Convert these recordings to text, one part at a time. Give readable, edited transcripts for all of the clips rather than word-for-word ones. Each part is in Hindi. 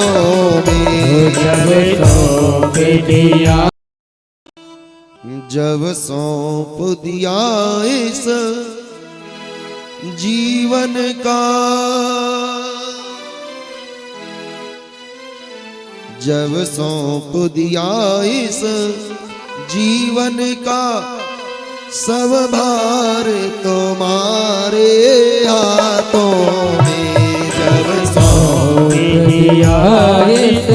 हाथों में। जब सौंप दिया इस जीवन का, जब सौंप दिया इस जीवन का सब भार तुम्हारे हाथों में। जब सौंप दिया इस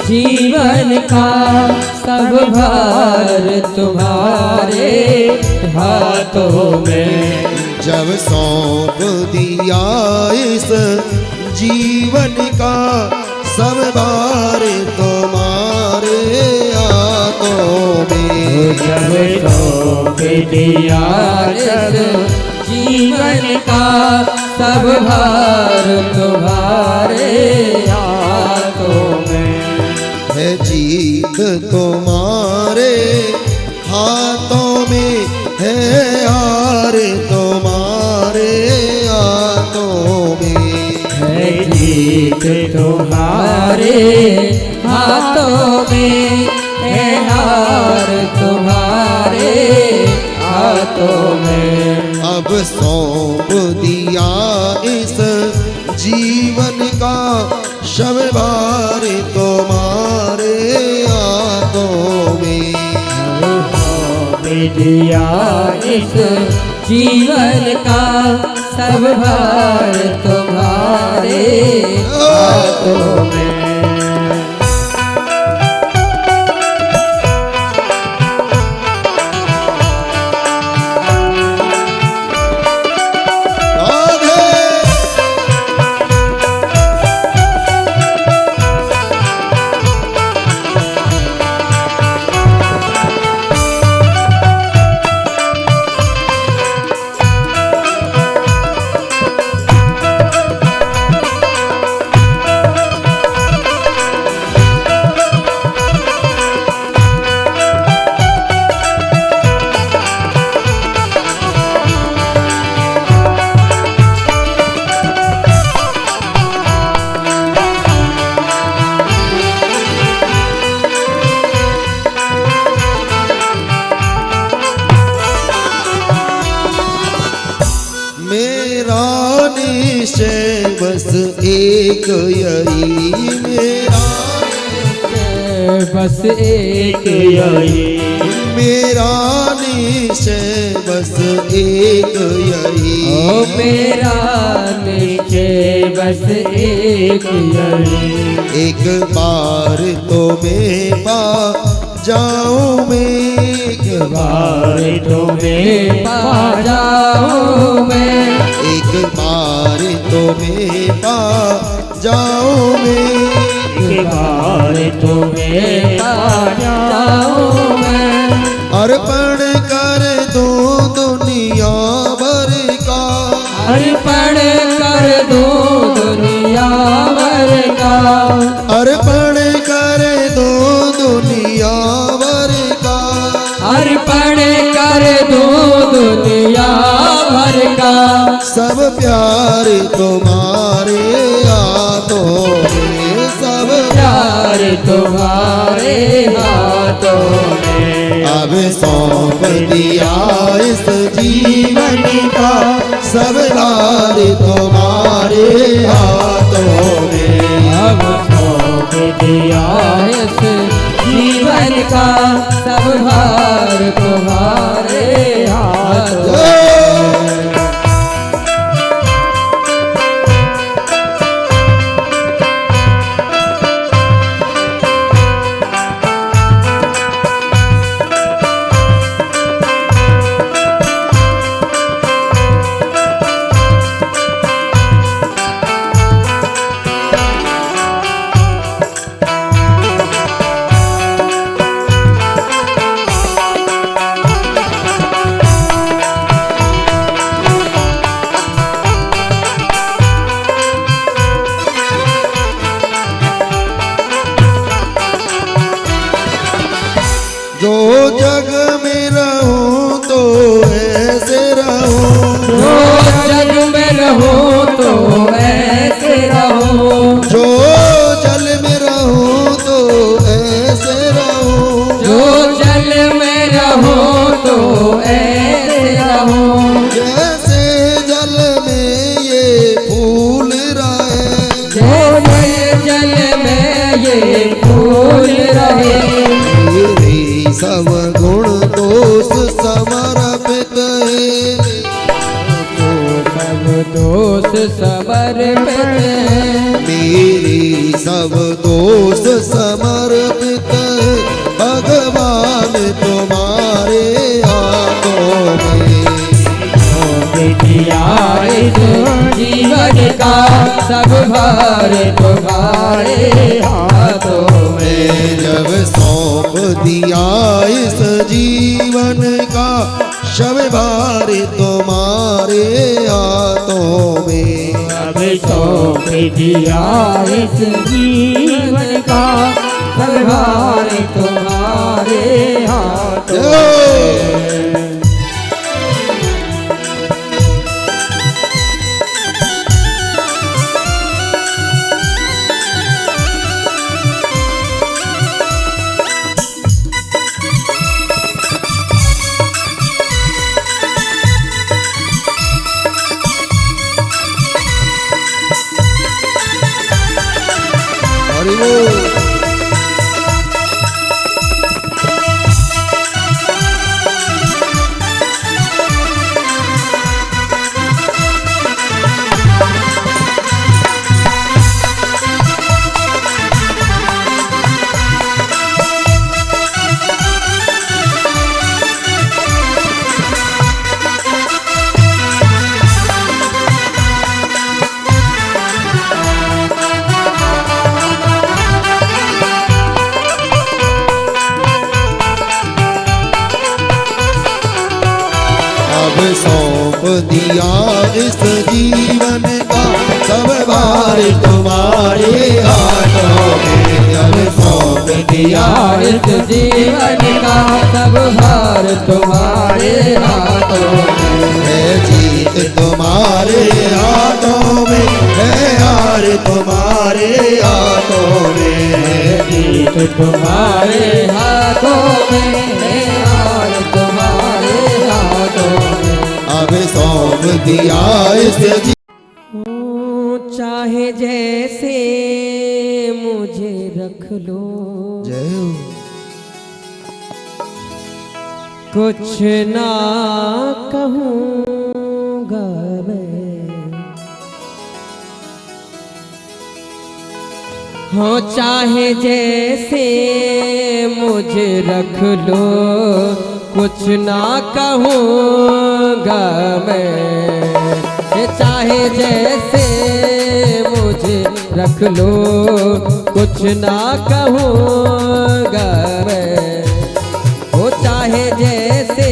जीवन का सब भार तुम्हारे हाथों में। जब सौंप दिया इस जीवन का सब भार तुम्हारे हाथों में। जब सौंप दिया इस जीवन का सब भार तुम्हारे हाथों में। है जीत तुम्हारे हाथों में, है हार तुम्हारे हाथों में। है जीत तुम्हारे हाथों में, है हार तुम्हारे हाथों में। अब सौंप दिया इस जीवन का शव भार तुम्हारे हाथों में। सौंप दिया इस जीवन का सब भार तुम्हारे हाथों में। मेरा निश्चय बस एक यही, मेरा बस एक यही। मेरा निश्चय बस एक यही। ओ मेरा निश्चय बस एक यही। एक बार तो मैं पा जाऊं मैं, एक बार तुम्हें पा जाऊं मैं। एक बार तो मैं पा जाऊं मैं। एक बार तुम्हें पा जाऊं मैं। अर्पण कर दूं दुनिया भर का, अर्पण कर दूं दुनिया भर का। अर्पण कर दूं दुनिया भर का। अर्पण कर दूं दुनिया भर का। सब प्यार तुम्हारे हाथों में, सब प्यार तुम्हारे हाथों में। अब सौंप दिया इस जीवन का सब भार तुम्हारे हाथों में। अब सौंप दिया इस जीवन का सब भार तुम्हारे हाथों में। सब दोष समर्पित भगवान तुम्हारे हाथों में। दिया इस जीवन का सब भार तुम्हारे हाथों में। जब सौंप दिया इस जीवन का शव भार तुम्हारे हाथों में। अब सौंप दिया इस जीवन का सब भार तुम्हारे हाथों में। हरि बोल। सौंप दिया इस जीवन का सब भार तुम्हारे हाथों में। अब सौंप दिया इस जीवन का सब भार तुम्हारे हाथों में। है जीत तुम्हारे हाथों में, है हार तुम्हारे हाथों में। जीत तुम्हारे हाथों में, है हार तुम्हारे हाथों में। अब सौंप दिया इस चाहे जैसे मुझे रख लो, जय हो। कुछ ना कहूँगा मैं। हो चाहे जैसे मुझे रख लो, कुछ ना कहूँगा मैं। चाहे जैसे मुझे रख लो, कुछ ना कहूँगा मैं। हो चाहे जैसे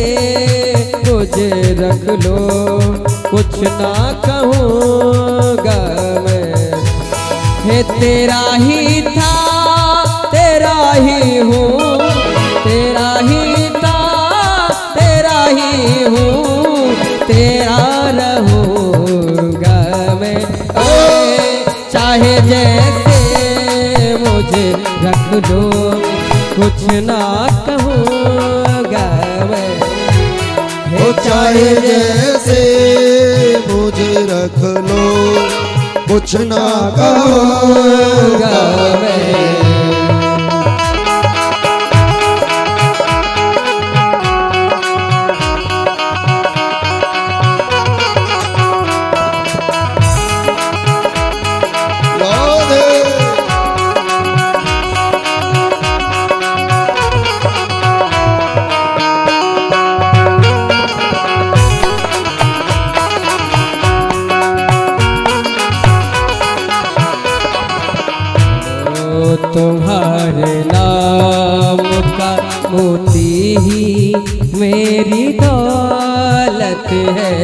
मुझे रख लो, कुछ ना कहूँगा मैं। है तेरा ही था, तेरा ही हूँ, तेरा ही था, तेरा ही हूँ, तेरा रहूँगा मैं। चाहे जैसे मुझे रख लो, कुछ ना कहूँगा मैं। हो चाहे जैसे मुझे रख लो, कुछ ना कहूँगा मैं। तुम्हारे नाम का मोती ही मेरी दौलत है।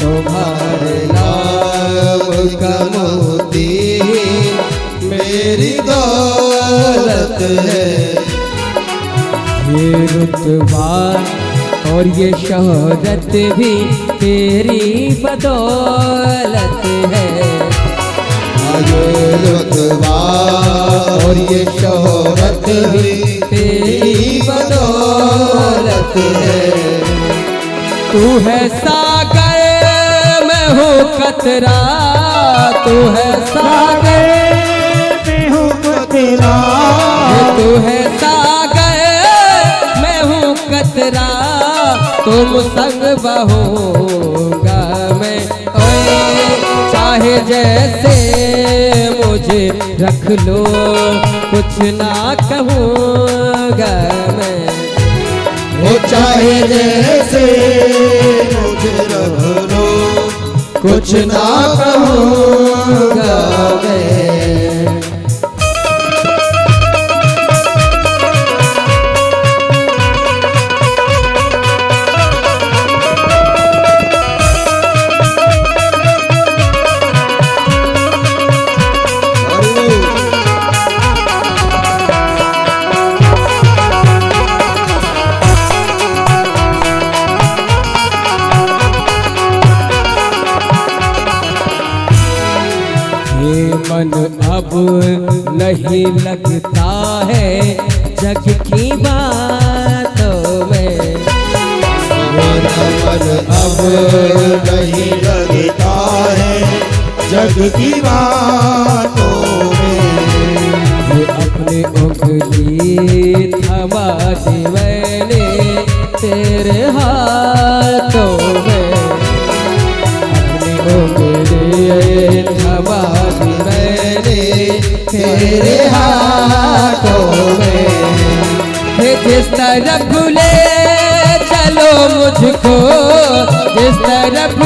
तुम्हारे नाम का मोती मेरी दौलत है। ये रुतबा और ये शोहरत भी तेरी बदौलत है। ये रुतबा और ये शोहरत भी तेरी बदौलत है। तू है सागर मैं हूँ कतरा, तू है सागर मैं हूँ कतरा। तू है सागर मैं हूँ कतरा, तुम संग बहूँगा मैं। चाहे जैसे मुझे रख लो, कुछ ना कहूँगा मैं। वो चाहे जैसे मुझे रख लो, कुछ ना कहूँगा मैं। ये मन अब नहीं लगता है जग की बातों में। मेरा मन अब नहीं लगता है जग की बातों में। ये अपनी उंगली थमा दी मैंने तेरे हाथों में, अपनी उंगली थमा दी मैंने तेरे हाथों में। जिस तरफ ले चलो मुझको, जिस तरफ